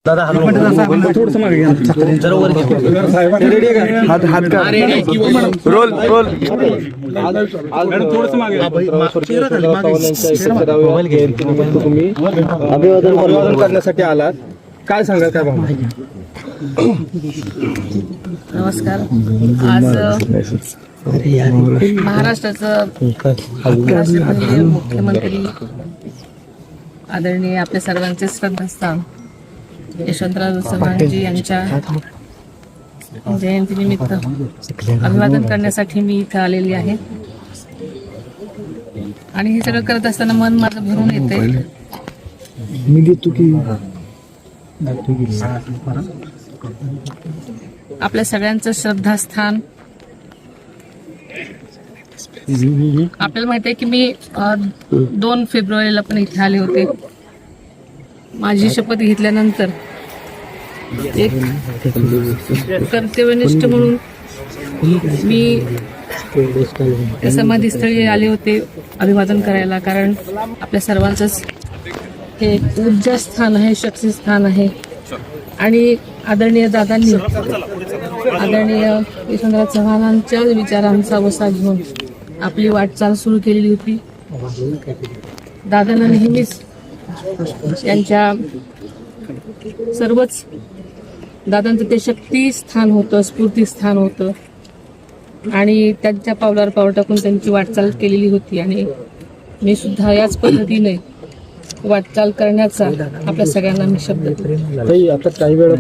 दादा थोडंसं मागे घ्या. जरा वर घ्या. रेडी आहे का? हात का रोल थोडंसं मागे तुम्ही अभिवादन करण्यासाठी आलात. काय सांगाल, काय भावना? नमस्कार. आज महाराष्ट्राचं मुख्यमंत्री आदरणीय आपल्या सर्वांचे श्रद्धास्थान यशवंतराव चव्हाणजी यांच्या जयंतीनिमित्त अभिवादन करण्यासाठी मी इथं आलेली आहे. आणि हे सगळं करत असताना मन माझं भरून येते. मी घेतो की आपल्या सगळ्यांचं श्रद्धास्थान. आपल्याला माहिती आहे की मी 2 फेब्रुवारीला पण इथे आले होते. माझी शपथ घेतल्यानंतर एक कर्तव्यनिष्ठ म्हणून मी समाधीस्थळी आले होते अभिवादन करायला. कारण आपल्या सर्वांचंच हे एक ऊर्जा स्थान आहे, शक्ती स्थान आहे. आणि आदरणीय दादांनी आदरणीय यशवंतराव चव्हाणांच्या विचारांचा वसा घेऊन आपली वाटचाल सुरू केलेली होती. दादांना नेहमीच यांच्या सर्वच दादांचं ते शक्ती स्थान होतं, स्फूर्ती स्थान होतं. आणि त्यांच्या पावलावर पाऊल टाकून त्यांची वाटचाल केलेली होती. आणि मी सुद्धा याच पद्धतीने वाटचाल करण्याचा आपल्या सगळ्यांना मी शब्द देतो. आता काही वेळा